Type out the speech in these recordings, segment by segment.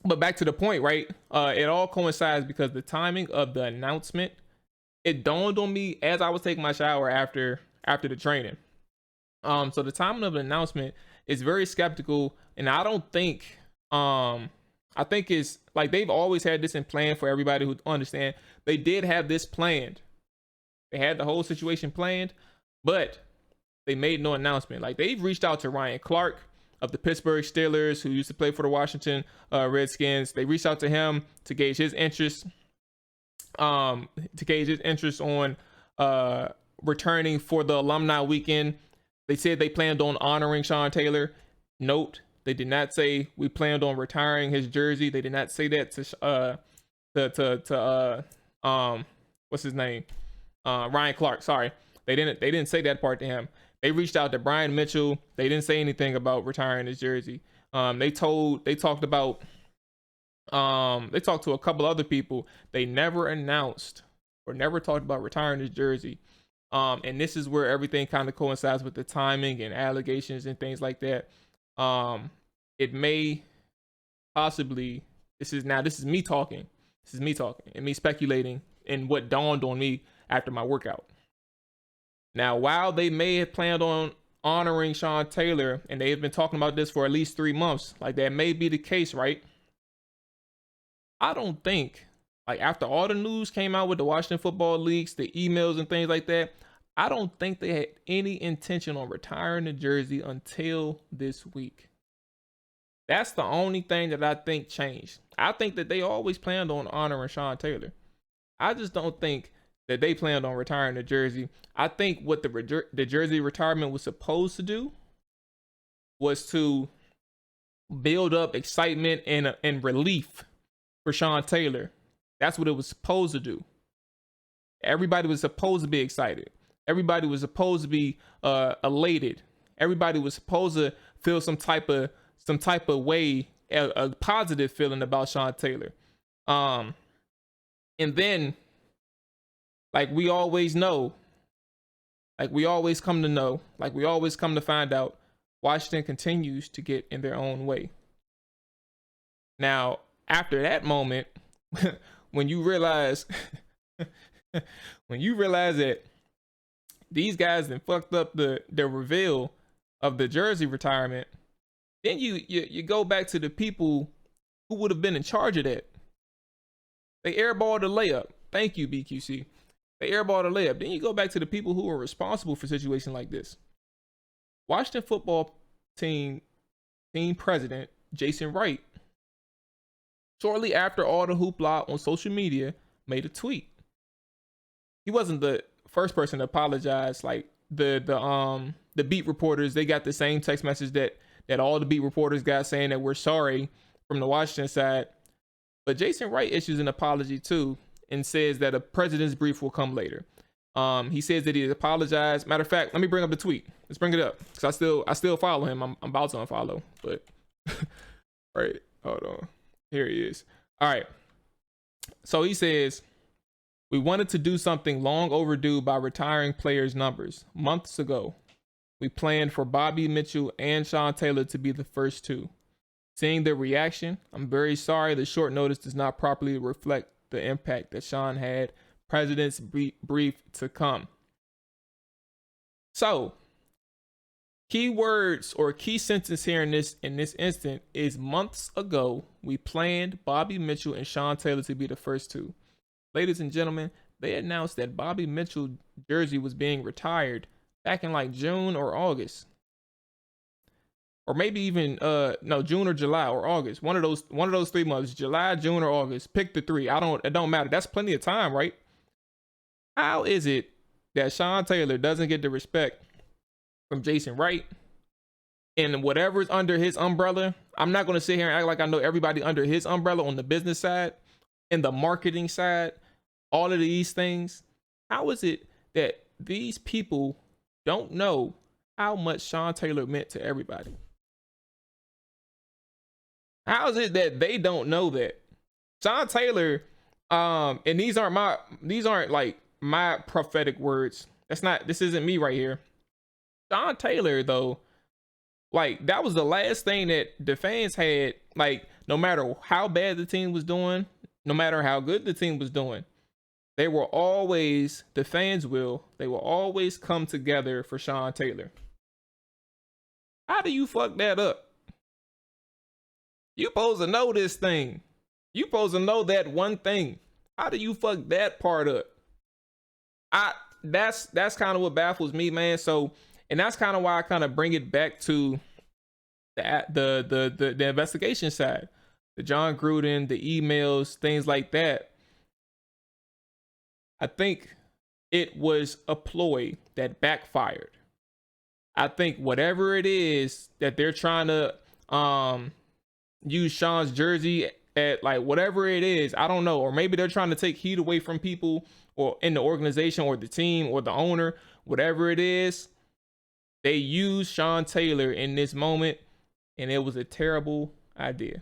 But back to the point, right? It all coincides because the timing of the announcement, it dawned on me as I was taking my shower after the training. So the timing of the announcement is very skeptical, and I don't think I think it's like they've always had this in plan for everybody who understand. They did have this planned. They had the whole situation planned, but they made no announcement. Like they've reached out to Ryan Clark of the Pittsburgh Steelers, who used to play for the Washington Redskins. They reached out to him to gauge his interest, on returning for the alumni weekend. They said they planned on honoring Sean Taylor. Note, they did not say we planned on retiring his jersey. They did not say that to what's his name? Ryan Clark. Sorry. They didn't say that part to him. They reached out to Brian Mitchell. They didn't say anything about retiring his jersey. They talked to a couple other people. They never announced or never talked about retiring his jersey. And this is where everything kind of coincides with the timing and allegations and things like that. It may possibly, this is me talking and me speculating and what dawned on me after my workout. Now, while they may have planned on honoring Sean Taylor, and they've been talking about this for at least 3 months, like that may be the case, right? I don't think, like after all the news came out with the Washington Football Leagues, the emails and things like that, I don't think they had any intention on retiring the jersey until this week. That's the only thing that I think changed. I think that they always planned on honoring Sean Taylor. I just don't think that they planned on retiring the jersey. I think what the jersey retirement was supposed to do was to build up excitement and relief for Sean Taylor. That's what it was supposed to do. Everybody was supposed to be excited. Everybody was supposed to be elated. Everybody was supposed to feel some type of way, a positive feeling about Sean Taylor. And then, like we always know, like we always come to find out, Washington continues to get in their own way. Now, after that moment, when you realize that these guys then fucked up the reveal of the jersey retirement, then you go back to the people who would have been in charge of that. They airballed the layup. Thank you, BQC. They airballed the layup. Then you go back to the people who are responsible for situations like this. Washington football team president Jason Wright, shortly after all the hoopla on social media, made a tweet. He wasn't the first person to apologize. Like the beat reporters, they got the same text message that all the beat reporters got saying that we're sorry from the Washington side. But Jason Wright issues an apology too and says that a president's brief will come later. He says that he apologized. Matter of fact, let me bring up the tweet. Let's bring it up because I still follow him. I'm about to unfollow, but right, hold on. Here he is. All right. So he says, we wanted to do something long overdue by retiring players' numbers. Months ago, we planned for Bobby Mitchell and Sean Taylor to be the first two. Seeing their reaction, I'm very sorry the short notice does not properly reflect the impact that Sean had. President's brief to come. So, key words or key sentence here in this instant is months ago, we planned Bobby Mitchell and Sean Taylor to be the first two. Ladies and gentlemen, they announced that Bobby Mitchell jersey was being retired back in like June or August. Or maybe even June or July or August. One of those 3 months, July, June, or August. Pick the three. It don't matter. That's plenty of time, right? How is it that Sean Taylor doesn't get the respect from Jason Wright and whatever's under his umbrella? I'm not going to sit here and act like I know everybody under his umbrella on the business side and the marketing side, all of these things. How is it that these people don't know how much Sean Taylor meant to everybody? How is it that they don't know that Sean Taylor, and these aren't like my prophetic words. This isn't me right here. Sean Taylor, though, like that was the last thing that the fans had. Like no matter how bad the team was doing, no matter how good the team was doing, they will always, the fans will, they will always come together for Sean Taylor. How do you fuck that up? You supposed to know this thing. You supposed to know that one thing. How do you fuck that part up? That's kind of what baffles me, man. So, and that's kind of why I kind of bring it back to the investigation side, the John Gruden, the emails, things like that. I think it was a ploy that backfired. I think whatever it is that they're trying to use Sean's jersey at, like, whatever it is, I don't know, or maybe they're trying to take heat away from people or in the organization or the team or the owner, whatever it is, they used Sean Taylor in this moment, and it was a terrible idea.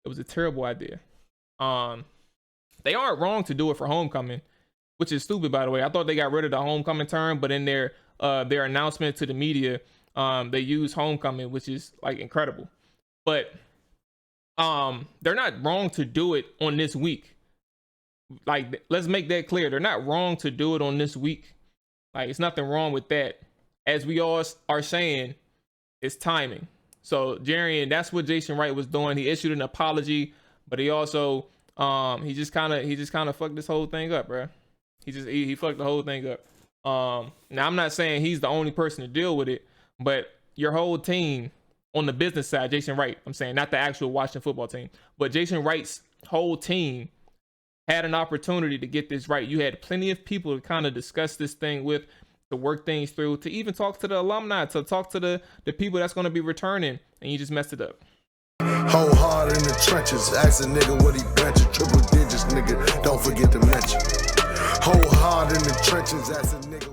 It was a terrible idea. They aren't wrong to do it for homecoming, which is stupid, by the way. I thought they got rid of the homecoming term, but in their announcement to the media, they use homecoming, which is like incredible. But they're not wrong to do it on this week. Like, let's make that clear. They're not wrong to do it on this week. Like, it's nothing wrong with that. As we all are saying, it's timing. So, Jerry, and that's what Jason Wright was doing. He issued an apology, but he also he just kind of fucked this whole thing up, bro. He fucked the whole thing up. Now, I'm not saying he's the only person to deal with it, but your whole team on the business side, Jason Wright, I'm saying, not the actual Washington football team, but Jason Wright's whole team had an opportunity to get this right. You had plenty of people to kind of discuss this thing with, to work things through, to even talk to the alumni, to talk to the people that's going to be returning, and you just messed it up. Whole hard in the trenches, ask a nigga what he benching, triple digits, nigga, don't forget to mention. Whole hard in the trenches, ask a nigga.